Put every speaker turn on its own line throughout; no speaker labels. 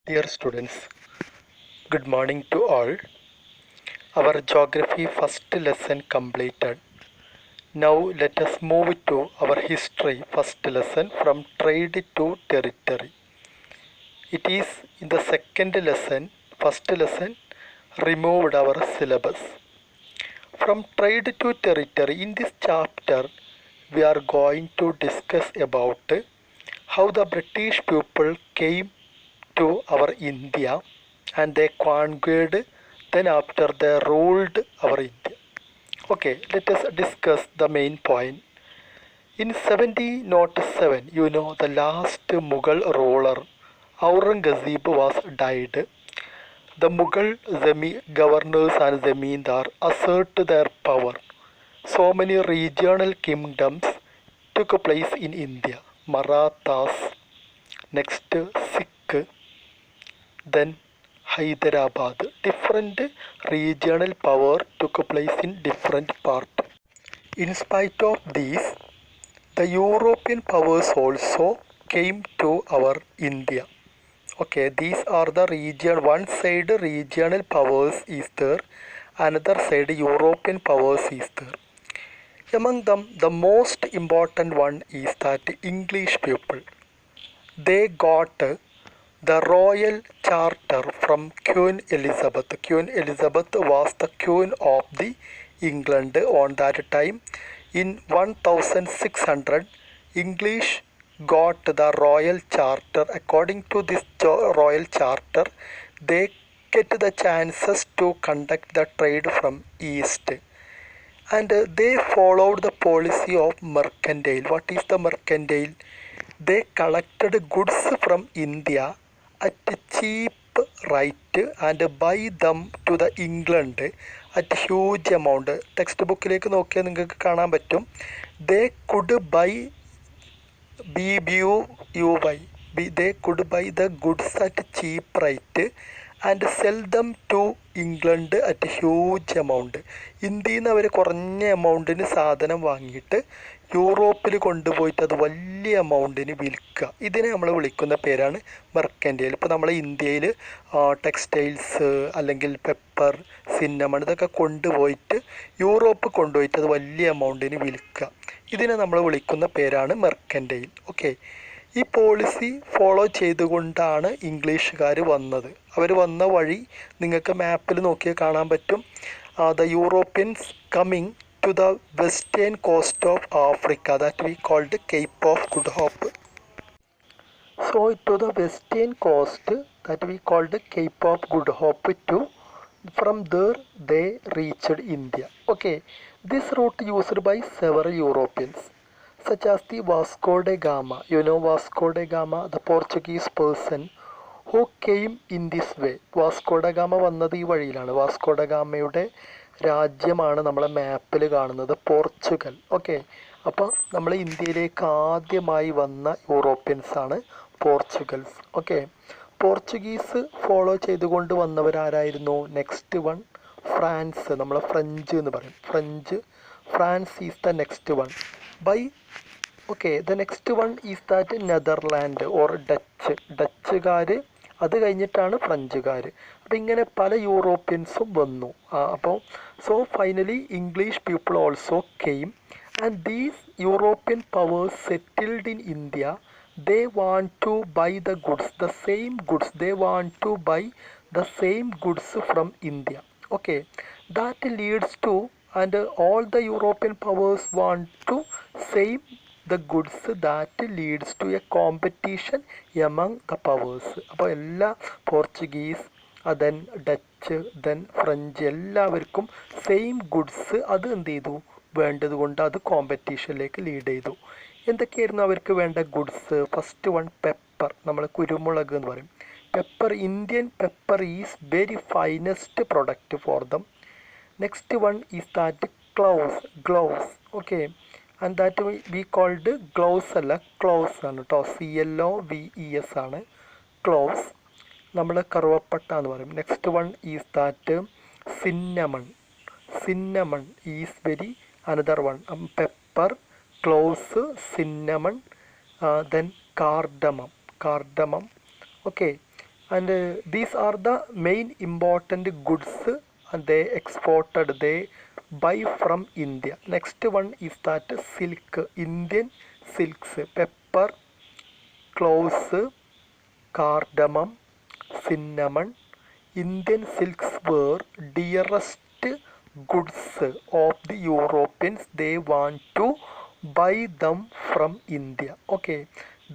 Dear students, good morning to all. Our geography first lesson completed. Now let us move to our history first lesson from trade to territory. It is in the second lesson, first lesson, removed our syllabus. From trade to territory, in this chapter, we are going to discuss about how the British people came to our India and they conquered, then after they ruled our India. Okay, let us discuss the main point. In 1707, the last Mughal ruler Aurangzeb was died. The Mughal governors and Zamindar assert their power. So many regional kingdoms took place in India. Marathas, next Sikh, then Hyderabad. Different regional power took place in different parts. In spite of these, the European powers also came to our India. Okay, these are the region. One side regional powers is there, another side European powers is there. Among them, the most important one is that English people. They got the royal charter from Queen Elizabeth. Queen Elizabeth was the queen of the England on that time. In 1600, English got the royal charter. According to this royal charter, they get the chances to conduct the trade from east. And they followed the policy of mercantile. What is the mercantile? They collected goods from India at cheap rate and buy them to the England at huge amount. Text ബുക്കിലേക്ക് നോക്കിയാൽ നിങ്ങൾക്ക് കാണാൻ പറ്റും. They could buy BBUY. They could buy the goods at cheap rate and sell them to England at huge amount. ഇന്ത്യയിൽ നിന്ന് അവർ കുറഞ്ഞ എമൗണ്ടിന് സാധനം വാങ്ങിയിട്ട് യൂറോപ്പിൽ കൊണ്ടുപോയിട്ട് അത് വലിയ എമൗണ്ടിന് വിൽക്കുക. ഇതിനെ നമ്മൾ വിളിക്കുന്ന പേരാണ് മെർക്കൻറ്റൈൽ. ഇപ്പോൾ നമ്മൾ ഇന്ത്യയിൽ ടെക്സ്റ്റൈൽസ് അല്ലെങ്കിൽ പെപ്പർ, സിന്നമൺ ഇതൊക്കെ കൊണ്ടുപോയിട്ട് യൂറോപ്പ് കൊണ്ടുപോയിട്ട് അത് വലിയ എമൗണ്ടിന് വിൽക്കുക. ഇതിനെ നമ്മൾ വിളിക്കുന്ന പേരാണ് മെർക്കൻറ്റൈൽ. ഓക്കെ, ഈ പോളിസി ഫോളോ ചെയ്തുകൊണ്ടാണ് ഇംഗ്ലീഷുകാർ വന്നത്. അവർ വന്ന വഴി നിങ്ങൾക്ക് മാപ്പിൽ നോക്കിയാൽ കാണാൻ പറ്റും. The Europeans coming to the western coast of Africa that we called Cape of Good Hope. So to the western coast that we called Cape of Good Hope too. From there they reached India. Okay, this route used by several Europeans such as the Vasco da Gama. Vasco da Gama, the Portuguese person who came in this way. Vasco da Gama വന്നത് ഈ വഴിയിലാണ്. Vasco ഡ ഗാമയുടെ രാജ്യമാണ് നമ്മളെ മാപ്പിൽ കാണുന്നത് Portugal. Okay, അപ്പോൾ നമ്മൾ ഇന്ത്യയിലേക്ക് ആദ്യമായി വന്ന യൂറോപ്യൻസാണ് പോർച്ചുഗൽസ്. ഓക്കെ, പോർച്ചുഗീസ് ഫോളോ ചെയ്തുകൊണ്ട് വന്നവരാരായിരുന്നു? നെക്സ്റ്റ് വൺ ഫ്രാൻസ്, നമ്മളെ ഫ്രഞ്ച് എന്ന് പറയും. France is the next one. The next one is that Netherland or ഡച്ചുകാർ. അത് കഴിഞ്ഞിട്ടാണ് ഫ്രഞ്ചുകാർ. അപ്പം ഇങ്ങനെ പല യൂറോപ്യൻസും വന്നു. So finally English people also came and these European powers settled in India. They want to buy the goods, the same goods. They want to buy the same goods from India. Okay, that leads to, and all the European powers want to same the goods. That leads to a competition among the powers. അപ്പോൾ എല്ലാ Portuguese, then Dutch, then French എല്ലാവർക്കും same goods അത് എന്ത് ചെയ്തു വേണ്ടത് കൊണ്ട് അത് കോമ്പറ്റീഷനിലേക്ക് lead ചെയ്തു. എന്തൊക്കെയായിരുന്നു അവർക്ക് വേണ്ട ഗുഡ്സ്? ഫസ്റ്റ് വൺ പെപ്പർ, നമ്മൾ കുരുമുളക് എന്ന് പറയും. Pepper, Indian pepper is very finest product for them. Next one is that gloves. Okay, and that we called gloves അല്ല ക്ലോസ് ആണ് കേട്ടോ. CLOVES ആണ് ക്ലോസ്. നമ്മൾ കറുവപ്പട്ട എന്ന് പറയും. Next one is that cinnamon is very another one. Pepper, cloves, cinnamon, then cardamom. Okay, and these are the main important goods and they exported, they buy from India. Next one is that silk, Indian silks, pepper, cloves, cardamom, cinnamon. Indian silks were dearest goods of the Europeans. They want to buy them from India. Okay,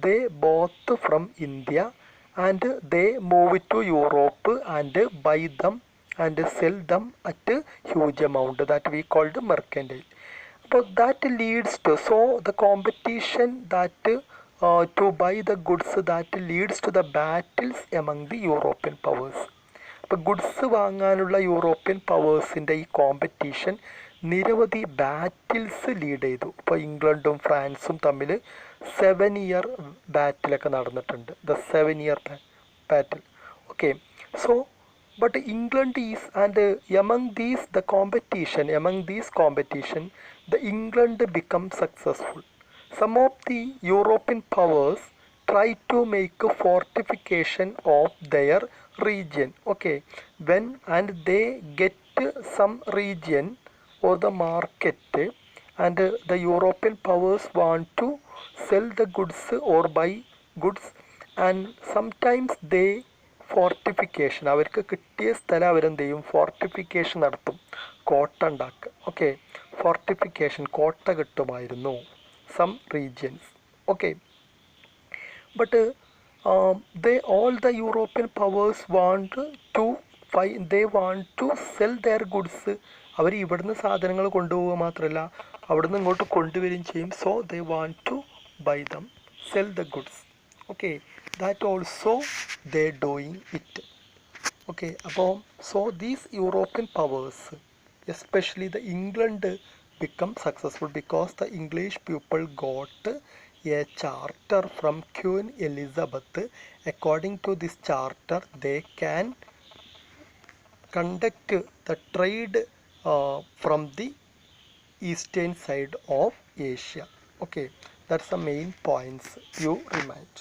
they bought from India and they move to Europe and buy them and sell them at a huge amount that we call the mercantile. But that leads to, so the competition that to buy the goods, that leads to the battles among the European powers. അപ്പോൾ goods വാങ്ങാനുള്ള European പവേഴ്സിൻ്റെ ഈ competition നിരവധി battles lead ചെയ്തു. ഇപ്പോൾ ഇംഗ്ലണ്ടും ഫ്രാൻസും തമ്മിൽ 7 year ബാറ്റിലൊക്കെ നടന്നിട്ടുണ്ട്. The 7 year battle. Okay, so but England is, and among these competition, the England becomes successful. Some of the European powers try to make a fortification of their region. Okay, when and they get some region or the market, and the European powers want to sell the goods or buy goods, and sometimes they fortification, അവർക്ക് കിട്ടിയ സ്ഥലം അവരെന്ത് ചെയ്യും, fortification നടത്തും, കോട്ട ഉണ്ടാക്കുക. Okay, fortification, കോട്ട കിട്ടുമായിരുന്നു some regions. Okay, but all the European powers want to sell their goods. അവർ ഇവിടുന്ന് സാധനങ്ങൾ കൊണ്ടുപോവുക മാത്രമല്ല അവിടുന്ന് ഇങ്ങോട്ട് കൊണ്ടുവരികയും ചെയ്യും. So they want to buy them, sell the goods. Okay, that also they doing it. Okay, അപ്പോൾ so these European powers, especially the England, become successful because the English people got a charter from Queen Elizabeth. According to this charter, they can conduct the trade from the eastern side of Asia. Okay, that's the main points you remind.